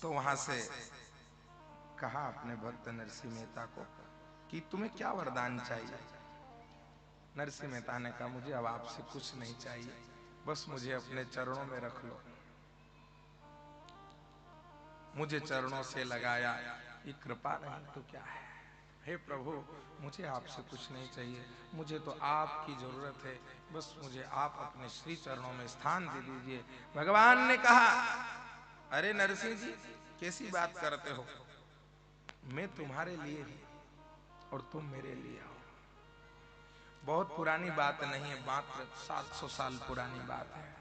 तो वहां से कहा अपने भक्त नरसिंह मेहता को कि तुम्हें क्या वरदान चाहिए। नरसिंह मेहता ने कहा मुझे अब आपसे कुछ नहीं चाहिए, बस मुझे अपने चरणों में रख लो। मुझे चरणों से लगाया, ये कृपा नहीं तो क्या है। हे प्रभु, मुझे आपसे कुछ नहीं चाहिए, मुझे तो आपकी जरूरत है, बस मुझे आप अपने श्री चरणों में स्थान दे दीजिए। भगवान ने कहा, अरे नरसिंह जी, कैसी बात करते हो, मैं तुम्हारे लिए हूं और तुम मेरे लिए हो। बहुत पुरानी बात नहीं है, मात्र 700 साल पुरानी बात है।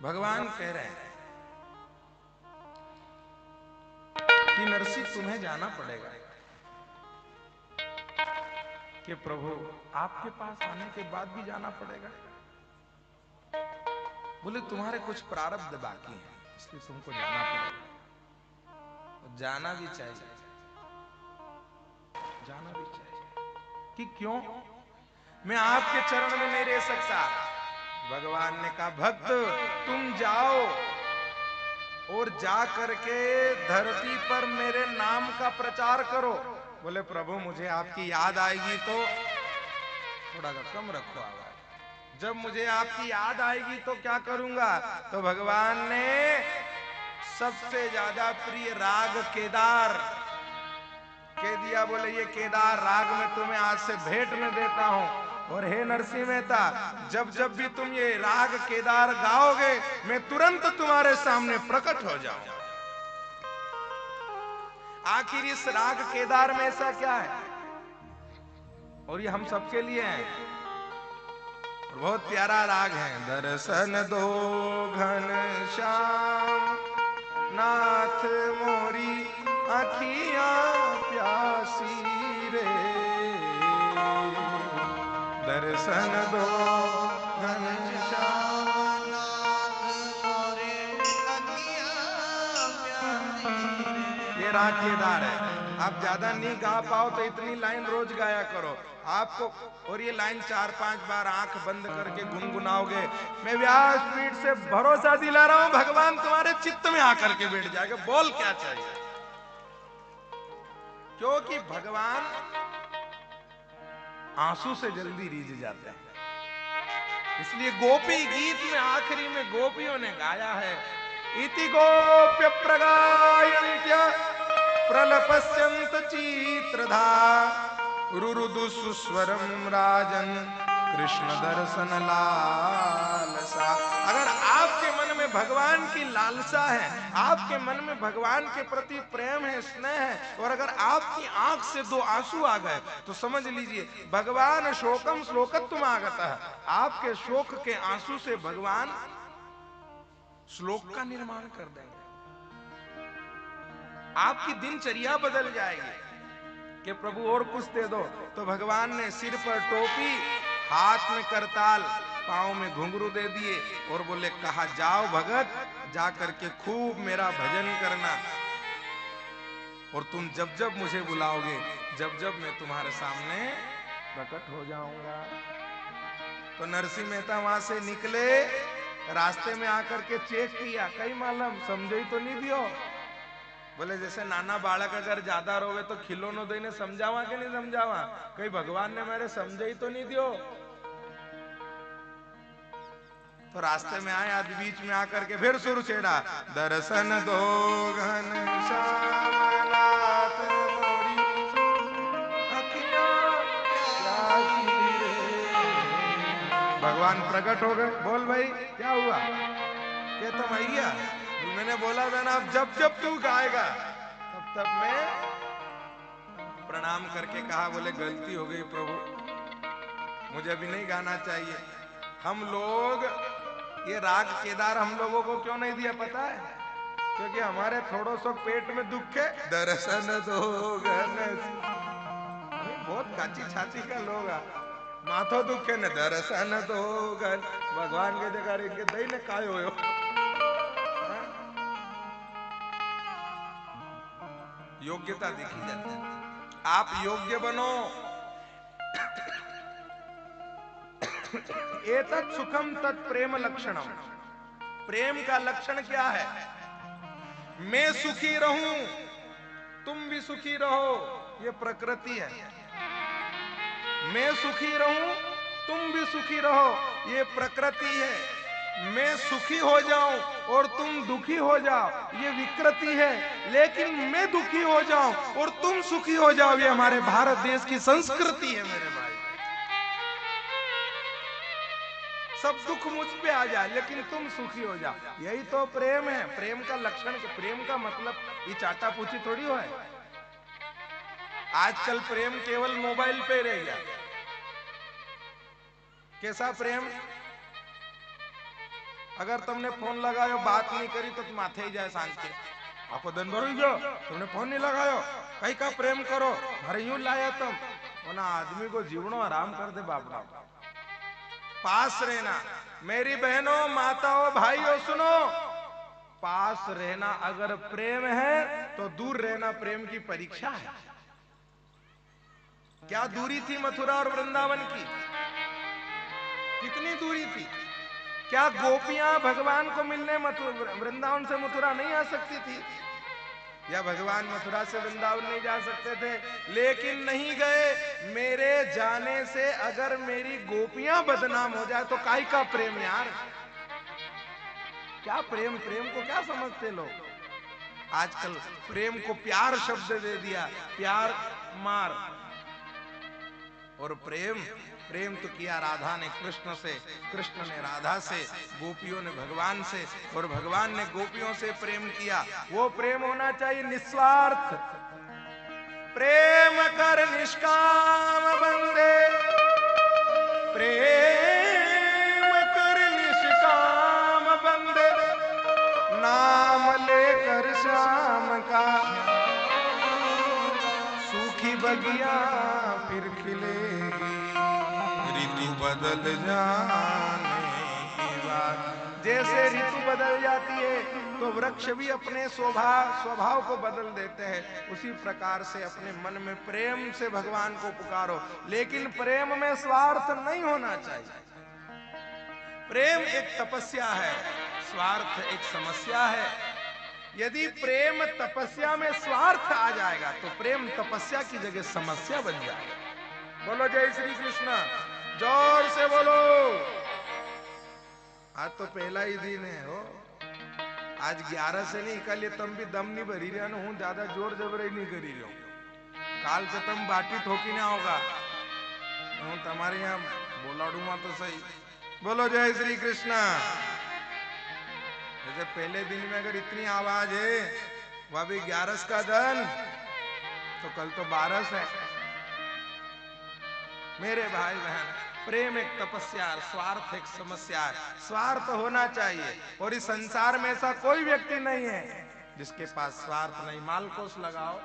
भगवान कह रहे हैं कि नरसिंह तुम्हें जाना पड़ेगा, कि प्रभु आपके पास आने के बाद भी जाना पड़ेगा। बोले तुम्हारे कुछ प्रारब्ध बाकी हैं, इसलिए तुमको जाना पड़ेगा। जाना भी चाहिए, जाना भी चाहिए। कि क्यों? मैं आपके चरण में नहीं रह सकता। भगवान ने कहा, भक्त तुम जाओ और जा करके धरती पर मेरे नाम का प्रचार करो। बोले प्रभु मुझे आपकी याद आएगी तो, थोड़ा सा कम रखो आवाज, जब मुझे आपकी याद आएगी तो क्या करूंगा? तो भगवान ने सबसे ज्यादा प्रिय राग केदार कह दिया। बोले ये केदार राग में तुम्हें आज से भेंट में देता हूं। और हे नरसिंह मेहता, जब जब भी तुम ये राग केदार गाओगे, मैं तुरंत तुम्हारे सामने प्रकट हो जाऊंगा। आखिर इस राग केदार में ऐसा क्या है? और ये हम सबके लिए है, और बहुत प्यारा राग है। दर्शन दो घन श्याम नाथ मोरी आँखियां प्यासी रे, दर्शन दो घन श्याम नाथ मोरी आँखियां प्यासी रे। ये राग केदार है। आप ज्यादा नहीं गा पाओ तो इतनी लाइन रोज गाया करो आपको, और ये लाइन 4-5 बार आंख बंद करके गुनगुनाओगे, मैं व्यासपीठ से भरोसा दिला रहा हूं, भगवान तुम्हारे चित्त में आकर के बैठ जाएगा। बोल क्या चाहिए? क्योंकि भगवान आंसू से जल्दी रीझ जाते हैं। इसलिए गोपी गीत में आखिरी में गोपियों ने गाया है, इति गोप्य प्रगायन्त्य प्रलपस्यन्त चित्रधा रुरुदु सुस्वरम राजन कृष्ण दर्शन लालसा। अगर आपके मन में भगवान की लालसा है, आपके मन में भगवान के प्रति प्रेम है, स्नेह है, और अगर आपकी आंख से 2 आंसू आ गए तो समझ लीजिए भगवान शोकम श्लोकत्वम आगतः, आपके शोक के आंसू से भगवान श्लोक का निर्माण कर देंगे। आपकी दिनचर्या बदल जाएगी कि प्रभु और कुछ दे दो। तो भगवान ने सिर पर टोपी, हाथ में करताल, पांव में घुंघरू दे दिए और बोले, कहा जाओ भगत, जा करके खूब मेरा भजन करना, और तुम जब जब मुझे बुलाओगे, जब जब मैं तुम्हारे सामने प्रकट हो जाऊंगा। तो नरसिंह मेहता वहां से निकले, रास्ते में आकर के चेक किया, कई मालूम समझे ही तो नहीं दियो। बोले जैसे नाना बालक अगर ज्यादा रोवे तो खिलौनो देने समझावा कि नहीं समझावा, कहीं भगवान ने मेरे समझे ही तो नहीं दियो। तो रास्ते में आए, आज बीच में आकर के फिर सुर छेड़ा, दर्शन दो घन श्याम नाथ मोरी आँखियां प्यासी रे। भगवान प्रकट हो गए। बोल भाई क्या हुआ? कहता भैया मैंने बोला था ना, अब जब जब तू गाएगा तब तब मैं प्रणाम करके कहा। बोले गलती हो गई प्रभु, मुझे अभी नहीं गाना चाहिए। हम लोग ये राग केदार हम लोगों को क्यों नहीं दिया पता है? क्योंकि हमारे थोड़ो सो पेट में दुख है। दर्शन दो घन, बहुत काची छाती का लोग है, माथो दुखे न दर्शन तो गल भगवान के जगह इनके दही ने काय हो योग्यता देखी जाती है। आप योग्य बनो। एतत् सुखम तत् प्रेम लक्षणम। प्रेम का लक्षण क्या है? मैं सुखी रहूं, तुम भी सुखी रहो, ये प्रकृति है। मैं सुखी रहूं, तुम भी सुखी रहो, ये प्रकृति है। मैं सुखी हो जाऊं और तुम दुखी हो जाओ, ये विकृति है। लेकिन मैं दुखी हो जाऊं और तुम सुखी हो जाओ, ये हमारे भारत देश की संस्कृति है मेरे भाई। सब दुख मुझ पे आ जाए लेकिन तुम सुखी हो जाओ, यही तो प्रेम है। प्रेम का लक्षण, प्रेम का मतलब ये चाटा पूछी थोड़ी हो है। आजकल प्रेम केवल मोबाइल पे रह गया। कैसा प्रेम? अगर तुमने फोन लगायो बात नहीं करी तो तुम माथे ही जाए सांझ के, आपको दिन भर ही गयो, तुमने फोन नहीं लगायो, कहीं का प्रेम करो, घर यूं लाया तुम। वरना आदमी को जीवनो आराम कर दे बाप बाप। पास रहना। मेरी बहनों, माताओं, भाइयों सुनो, पास रहना अगर प्रेम है तो दूर रहना प्रेम की परीक्षा है। क्या दूरी थी मथुरा और वृंदावन की? कितनी दूरी थी? क्या गोपियां भगवान को मिलने वृंदावन से मथुरा नहीं आ सकती थी? या भगवान मथुरा से वृंदावन नहीं जा सकते थे? लेकिन नहीं गए। मेरे जाने से अगर मेरी गोपियां बदनाम हो जाए तो काई का प्रेम यार? क्या प्रेम? प्रेम को क्या समझते लोग? आजकल प्रेम को प्यार शब्द दे दिया, प्यार मार। और प्रेम तो किया राधा ने कृष्ण से, कृष्ण ने राधा से, गोपियों ने भगवान से, और भगवान ने गोपियों से प्रेम किया। वो प्रेम होना चाहिए निस्वार्थ। प्रेम कर निष्काम बंदे, प्रेम कर निष्काम बंदे, नाम लेकर श्याम का सूखी बगिया फिर खिलेगी, ऋतु बदल जाने की बात। जैसे ऋतु बदल जाती है तो वृक्ष भी अपने स्वभाव को बदल देते हैं, उसी प्रकार से अपने मन में प्रेम से भगवान को पुकारो। लेकिन प्रेम में स्वार्थ नहीं होना चाहिए। प्रेम एक तपस्या है, स्वार्थ एक समस्या है। यदि प्रेम तपस्या में स्वार्थ आ जाएगा तो प्रेम तपस्या की जगह समस्या बन जाएगा। बोलो जय श्री कृष्ण, जोर से बोलो। आज तो पहला ही दिन है हो, आज 11 से नहीं, कल ये तुम भी दम नहीं भरी रहा हूं, ज्यादा जोर जबरई नहीं करी रहा हूं। काल से तुम बाटी ठोकी ना होगा, हूं तुम्हारे यहाँ बोलाडूंगा तो सही। बोलो जय श्री कृष्ण। जैसे पहले दिन में अगर इतनी आवाज है, वह भी 11 का दिन, तो कल तो 12 है। मेरे भाई बहन, प्रेम एक तपस्या, स्वार्थ एक समस्या है। स्वार्थ होना चाहिए, और इस संसार में ऐसा कोई व्यक्ति नहीं है जिसके पास स्वार्थ नहीं। मालकोस लगाओ,